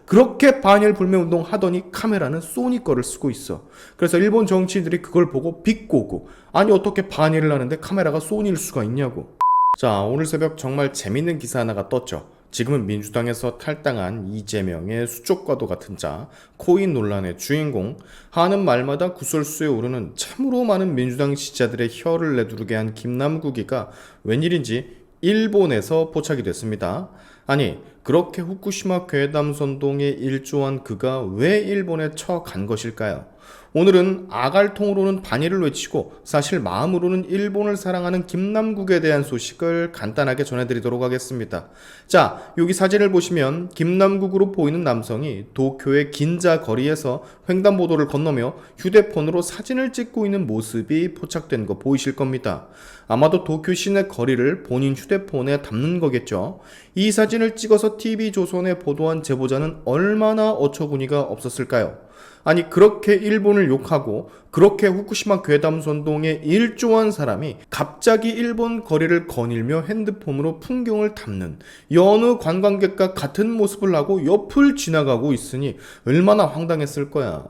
그렇게 반일 불매운동 하더니 카메라는 소니 거를 쓰고 있어. 그래서 일본 정치인들이 그걸 보고 비꼬고, 아니 어떻게 반일을 하는데 카메라가 소니일 수가 있냐고. 자, 오늘 새벽 정말 재밌는 기사 하나가 떴죠. 지금은 민주당에서 탈당한 이재명의 수족과도 같은 자, 코인 논란의 주인공, 하는 말마다 구설수에 오르는 참으로 많은 민주당 지지자들의 혀를 내두르게 한 김남국이가 웬일인지 일본에서 포착이 됐습니다. 아니, 그렇게 후쿠시마 괴담 선동에 일조한 그가 왜 일본에 처간 것일까요? 오늘은 아갈통으로는 반일을 외치고 사실 마음으로는 일본을 사랑하는 김남국에 대한 소식을 간단하게 전해드리도록 하겠습니다. 자, 여기 사진을 보시면 김남국으로 보이는 남성이 도쿄의 긴자 거리에서 횡단보도를 건너며 휴대폰으로 사진을 찍고 있는 모습이 포착된 거 보이실 겁니다. 아마도 도쿄 시내 거리를 본인 휴대폰에 담는 거겠죠. 이 사진을 찍어서 TV조선에 보도한 제보자는 얼마나 어처구니가 없었을까요? 아니, 그렇게 일본을 욕하고 그렇게 후쿠시마 괴담 선동에 일조한 사람이 갑자기 일본 거리를 거닐며 핸드폰으로 풍경을 담는 여느 관광객과 같은 모습을 하고 옆을 지나가고 있으니 얼마나 황당했을 거야.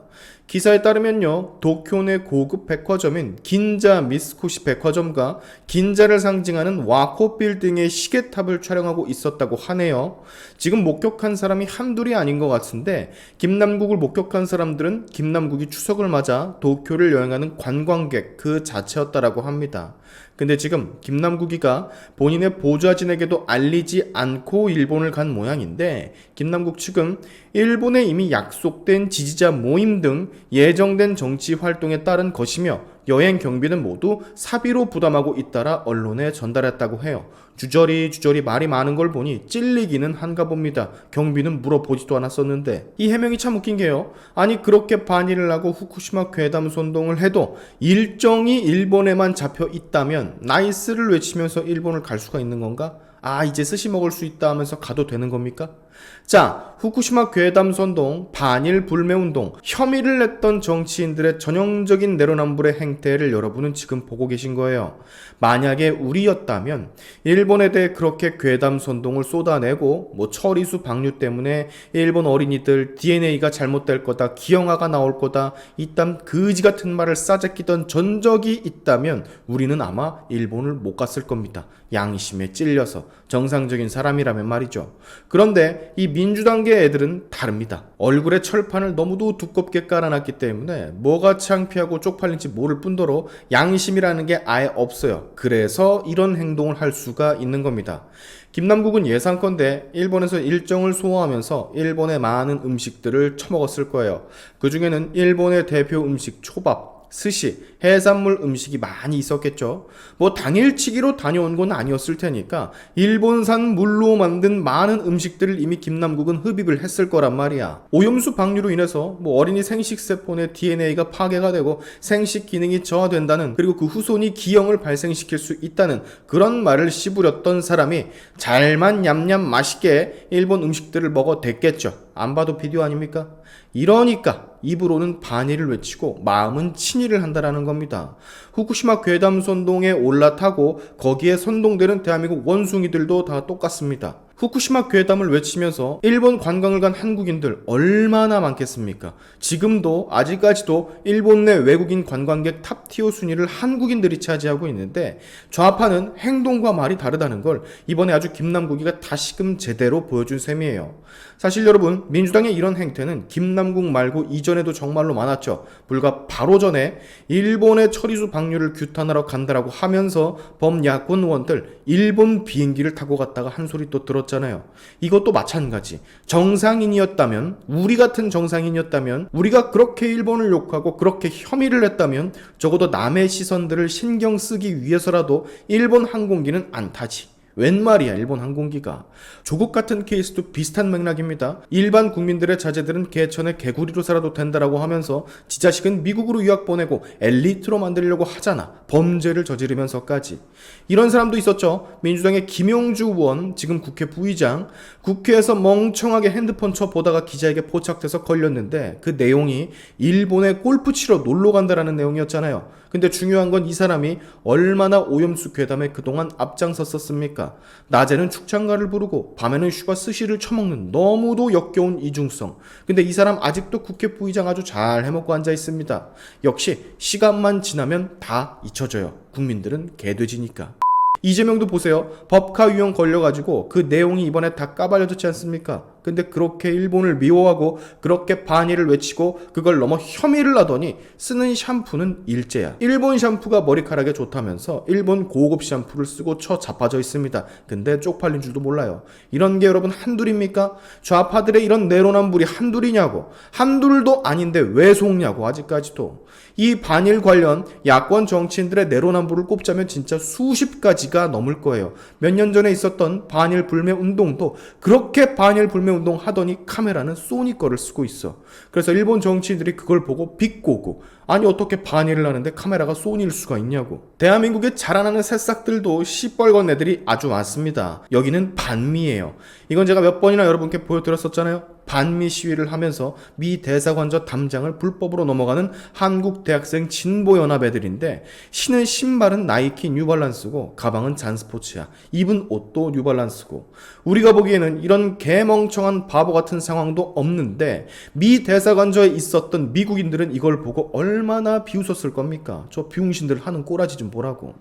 기사에 따르면요, 도쿄 내 고급 백화점인 긴자 미쓰코시 백화점과 긴자를 상징하는 와코 빌딩의 시계탑을 촬영하고 있었다고 하네요. 지금 목격한 사람이 한둘이 아닌 것 같은데, 김남국을 목격한 사람들은 김남국이 추석을 맞아 도쿄를 여행하는 관광객 그 자체였다라고 합니다. 근데 지금 김남국이가 본인의 보좌진에게도 알리지 않고 일본을 간 모양인데, 김남국 측은 일본에 이미 약속된 지지자 모임 등 예정된 정치 활동에 따른 것이며 여행 경비는 모두 사비로 부담하고 잇따라 언론에 전달했다고 해요. 주저리 말이 많은 걸 보니 찔리기는 한가 봅니다. 경비는 물어보지도 않았었는데. 이 해명이 참 웃긴 게요, 아니 그렇게 반일을 하고 후쿠시마 괴담 선동을 해도 일정이 일본에만 잡혀 있다면 나이스를 외치면서 일본을 갈 수가 있는 건가? 아, 이제 스시 먹을 수 있다 하면서 가도 되는 겁니까? 자, 후쿠시마 괴담 선동, 반일 불매운동, 혐의를 냈던 정치인들의 전형적인 내로남불의 행태를 여러분은 지금 보고 계신 거예요. 만약에 우리였다면 일본에 대해 그렇게 괴담 선동을 쏟아내고 처리수 방류 때문에 일본 어린이들 DNA가 잘못될 거다, 기형아가 나올 거다, 이딴 거지 같은 말을 싸제끼던 전적이 있다면 우리는 아마 일본을 못 갔을 겁니다. 양심에 찔려서, 정상적인 사람이라면 말이죠. 그런데 이 민주당계 애들은 다릅니다. 얼굴에 철판을 너무도 두껍게 깔아놨기 때문에 뭐가 창피하고 쪽팔린지 모를 뿐더러 양심이라는 게 아예 없어요. 그래서 이런 행동을 할 수가 있는 겁니다. 김남국은 예상컨대 일본에서 일정을 소화하면서 일본의 많은 음식들을 처먹었을 거예요. 그 중에는 일본의 대표 음식 초밥, 스시, 해산물 음식이 많이 있었겠죠. 당일치기로 다녀온 건 아니었을 테니까 일본산 물로 만든 많은 음식들을 이미 김남국은 흡입을 했을 거란 말이야. 오염수 방류로 인해서 어린이 생식세포의 DNA가 파괴가 되고 생식 기능이 저하된다는, 그리고 그 후손이 기형을 발생시킬 수 있다는 그런 말을 씹으렸던 사람이 잘만 냠냠 맛있게 일본 음식들을 먹어댔겠죠. 안 봐도 비디오 아닙니까? 이러니까 입으로는 반일을 외치고 마음은 친일을 한다라는 겁니다. 후쿠시마 괴담 선동에 올라타고 거기에 선동되는 대한민국 원숭이들도 다 똑같습니다. 후쿠시마 괴담을 외치면서 일본 관광을 간 한국인들 얼마나 많겠습니까? 지금도 아직까지도 일본 내 외국인 관광객 탑티어 순위를 한국인들이 차지하고 있는데, 좌파는 행동과 말이 다르다는 걸 이번에 아주 김남국이가 다시금 제대로 보여준 셈이에요. 사실 여러분, 민주당의 이런 행태는 김남국 말고 이전에도 정말로 많았죠. 불과 바로 전에 일본의 처리수 방류를 규탄하러 간다라고 하면서 범야권 의원들 일본 비행기를 타고 갔다가 한 소리 또 들었잖아요. 이것도 마찬가지. 정상인이었다면, 우리 같은 정상인이었다면, 우리가 그렇게 일본을 욕하고 그렇게 혐의를 했다면 적어도 남의 시선들을 신경 쓰기 위해서라도 일본 항공기는 안 타지. 웬 말이야, 일본 항공기가. 조국 같은 케이스도 비슷한 맥락입니다. 일반 국민들의 자제들은 개천에 개구리로 살아도 된다라고 하면서 지 자식은 미국으로 유학 보내고 엘리트로 만들려고 하잖아. 범죄를 저지르면서까지. 이런 사람도 있었죠. 민주당의 김용주 의원, 지금 국회 부의장, 국회에서 멍청하게 핸드폰 쳐보다가 기자에게 포착돼서 걸렸는데 그 내용이 일본에 골프 치러 놀러 간다라는 내용이었잖아요. 근데 중요한 건 이 사람이 얼마나 오염수 괴담에 그동안 앞장섰었습니까? 않습니까? 낮에는 축창가를 부르고 밤에는 슈가 스시를 처먹는 너무도 역겨운 이중성. 근데 이 사람 아직도 국회 부의장 아주 잘 해먹고 앉아 있습니다. 역시 시간만 지나면 다 잊혀져요. 국민들은 개돼지니까. 이재명도 보세요. 법카 유형 걸려가지고 그 내용이 이번에 다 까발려졌지 않습니까? 근데 그렇게 일본을 미워하고 그렇게 반의를 외치고 그걸 넘어 혐의를 하더니 쓰는 샴푸는 일제야. 일본 샴푸가 머리카락에 좋다면서 일본 고급 샴푸를 쓰고 자빠져 있습니다. 근데 쪽팔린 줄도 몰라요. 이런 게 여러분 한둘입니까? 좌파들의 이런 내로남불이 한둘이냐고. 한둘도 아닌데 왜 속냐고 아직까지도. 이 반일 관련 야권 정치인들의 내로남불을 꼽자면 진짜 수십 가지가 넘을 거예요. 몇 년 전에 있었던 반일 불매 운동도 그렇게 반일 불매 운동 하더니 카메라는 소니 거를 쓰고 있어. 그래서 일본 정치인들이 그걸 보고 비꼬고 아니 어떻게 반일을 하는데 카메라가 소니일 수가 있냐고. 대한민국에 자라나는 새싹들도 시뻘건 애들이 아주 많습니다. 여기는 반미예요. 이건 제가 몇 번이나 여러분께 보여드렸었잖아요. 반미 시위를 하면서 미 대사관저 담장을 불법으로 넘어가는 한국 대학생 진보연합 애들인데 신은 신발은 나이키 뉴발란스고 가방은 잔스포츠야. 입은 옷도 뉴발란스고. 우리가 보기에는 이런 개멍청한 바보 같은 상황도 없는데 미 대사관저에 있었던 미국인들은 이걸 보고 얼마나 비웃었을 겁니까? 저 비웅신들 하는 꼬라지 좀 보라고.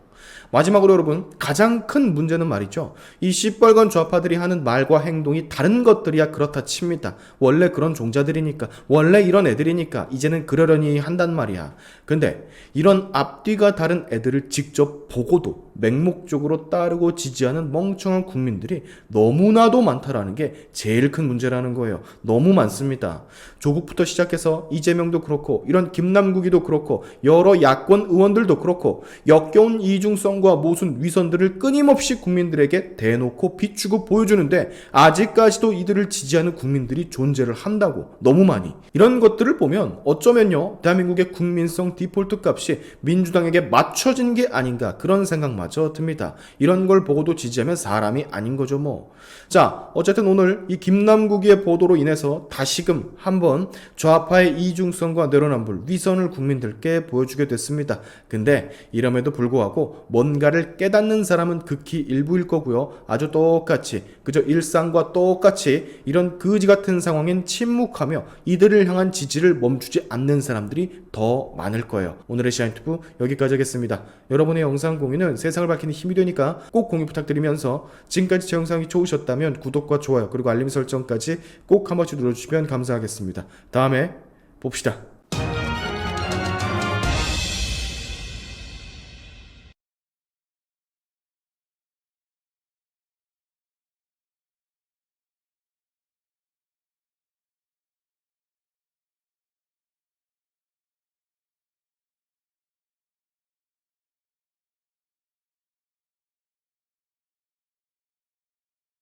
마지막으로 여러분, 가장 큰 문제는 말이죠. 이 시뻘건 좌파들이 하는 말과 행동이 다른 것들이야 그렇다 칩니다. 원래 그런 종자들이니까, 원래 이런 애들이니까 이제는 그러려니 한단 말이야. 근데 이런 앞뒤가 다른 애들을 직접 보고도 맹목적으로 따르고 지지하는 멍청한 국민들이 너무나도 많다라는 게 제일 큰 문제라는 거예요. 너무 많습니다. 조국부터 시작해서 이재명도 그렇고 이런 김남국이도 그렇고 여러 야권 의원들도 그렇고 역겨운 이중성과 모순 위선들을 끊임없이 국민들에게 대놓고 비추고 보여주는데 아직까지도 이들을 지지하는 국민들이 존재를 한다고. 너무 많이. 이런 것들을 보면 어쩌면요 대한민국의 국민성 디폴트 값이 민주당에게 맞춰진 게 아닌가 그런 생각마저 듭니다. 이런 걸 보고도 지지하면 사람이 아닌 거죠 뭐. 자, 어쨌든 오늘 이 김남국의 보도로 인해서 다시금 한번 좌파의 이중성과 내로남불 위선을 국민들께 보여주게 됐습니다. 근데 이럼에도 불구하고 뭔가를 깨닫는 사람은 극히 일부일 거고요. 아주 똑같이 그저 일상과 똑같이 이런 거지 같은 상황엔 침묵하며 이들을 향한 지지를 멈추지 않는 사람들이 더 많을 거예요. 오늘의 시안유튜브 여기까지 하겠습니다. 여러분의 영상 공유는 세상을 밝히는 힘이 되니까 꼭 공유 부탁드리면서 지금까지 제 영상이 좋으셨다면 구독과 좋아요 그리고 알림 설정까지 꼭 한 번씩 눌러주시면 감사하겠습니다. 다음에 봅시다.